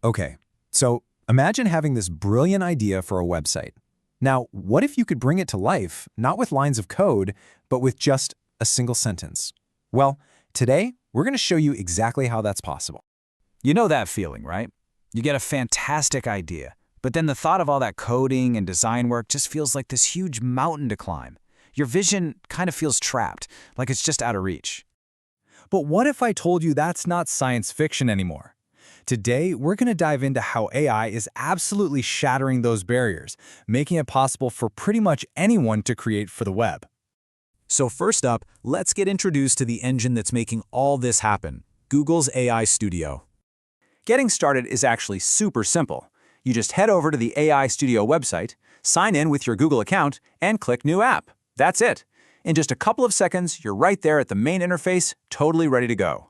Okay, so imagine having this brilliant idea for a website. Now, what if you could bring it to life, not with lines of code, but with just a single sentence? Well, today, we're going to show you exactly how that's possible. You know that feeling, right? You get a fantastic idea, but then the thought of all that coding and design work just feels like this huge mountain to climb. Your vision kind of feels trapped, like it's just out of reach. But what if I told you that's not science fiction anymore? Today, we're going to dive into how AI is absolutely shattering those barriers, making it possible for pretty much anyone to create for the web. So first up, let's get introduced to the engine that's making all this happen, Google's AI Studio. Getting started is actually super simple. You just head over to the AI Studio website, sign in with your Google account, and click New App. That's it. In just a couple of seconds, you're right there at the main interface, totally ready to go.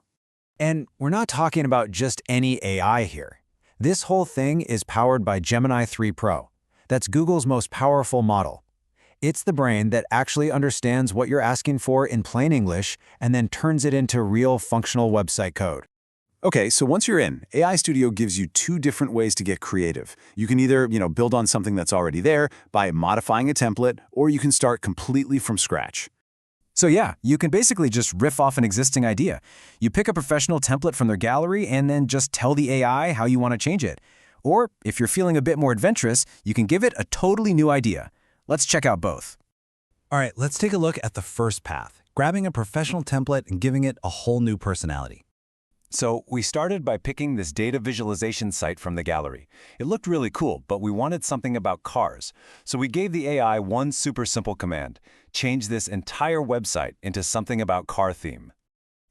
And we're not talking about just any AI here. This whole thing is powered by Gemini 3 Pro. That's Google's most powerful model. It's the brain that actually understands what you're asking for in plain English and then turns it into real functional website code. Okay, so once you're in, AI Studio gives you two different ways to get creative. You can either, build on something that's already there by modifying a template, or you can start completely from scratch. So yeah, you can basically just riff off an existing idea. You pick a professional template from their gallery and then just tell the AI how you want to change it. Or if you're feeling a bit more adventurous, you can give it a totally new idea. Let's check out both. All right, let's take a look at the first path, grabbing a professional template and giving it a whole new personality. So we started by picking this data visualization site from the gallery. It looked really cool, but we wanted something about cars. So we gave the AI one super simple command: change this entire website into something about car theme.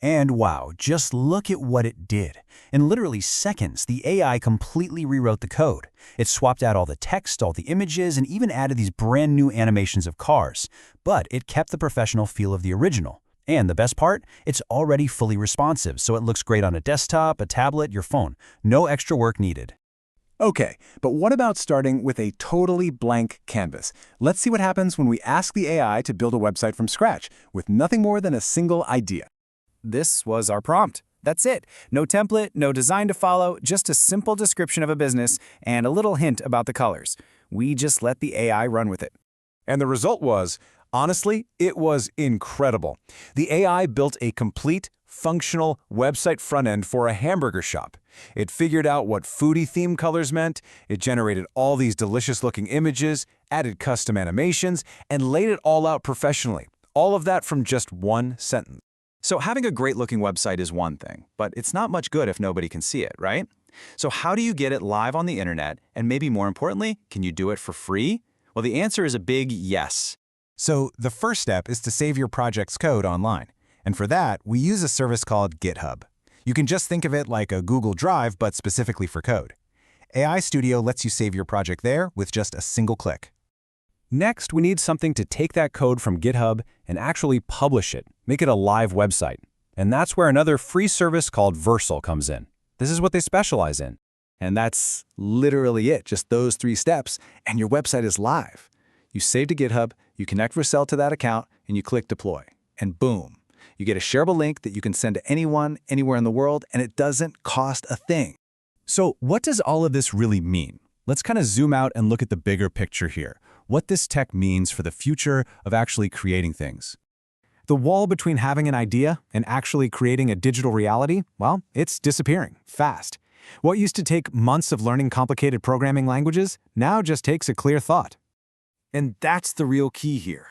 And wow, just look at what it did. In literally seconds, the AI completely rewrote the code. It swapped out all the text, all the images, and even added these brand new animations of cars. But it kept the professional feel of the original. And the best part, it's already fully responsive, so it looks great on a desktop, a tablet, your phone. No extra work needed. Okay, but what about starting with a totally blank canvas? Let's see what happens when we ask the AI to build a website from scratch with nothing more than a single idea. This was our prompt. That's it. No template, no design to follow, just a simple description of a business and a little hint about the colors. We just let the AI run with it. And the result was, honestly, it was incredible. The AI built a complete, functional website front-end for a hamburger shop. It figured out what foodie theme colors meant, it generated all these delicious-looking images, added custom animations, and laid it all out professionally. All of that from just one sentence. So having a great-looking website is one thing, but it's not much good if nobody can see it, right? So how do you get it live on the internet, and maybe more importantly, can you do it for free? Well, the answer is a big yes. So the first step is to save your project's code online. And for that, we use a service called GitHub. You can just think of it like a Google Drive, but specifically for code. AI Studio lets you save your project there with just a single click. Next, we need something to take that code from GitHub and actually publish it, make it a live website. And that's where another free service called Vercel comes in. This is what they specialize in. And that's literally it, just those 3 steps, and your website is live. You save to GitHub, you connect Vercel to that account, and you click Deploy. And boom, you get a shareable link that you can send to anyone, anywhere in the world, and it doesn't cost a thing. So what does all of this really mean? Let's kind of zoom out and look at the bigger picture here, what this tech means for the future of actually creating things. The wall between having an idea and actually creating a digital reality, well, it's disappearing fast. What used to take months of learning complicated programming languages now just takes a clear thought. And that's the real key here.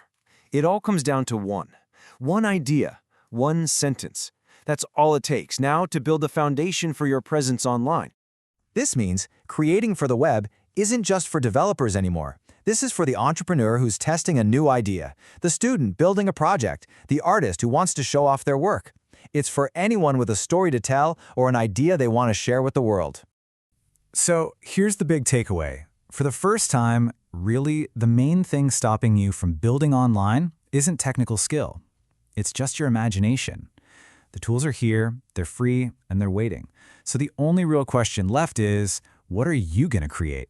It all comes down to one idea, one sentence. That's all it takes now to build a foundation for your presence online. This means creating for the web isn't just for developers anymore. This is for the entrepreneur who's testing a new idea, the student building a project, the artist who wants to show off their work. It's for anyone with a story to tell or an idea they want to share with the world. So here's the big takeaway. For the first time, really, the main thing stopping you from building online isn't technical skill. It's just your imagination. The tools are here, they're free, and they're waiting. So the only real question left is, what are you going to create?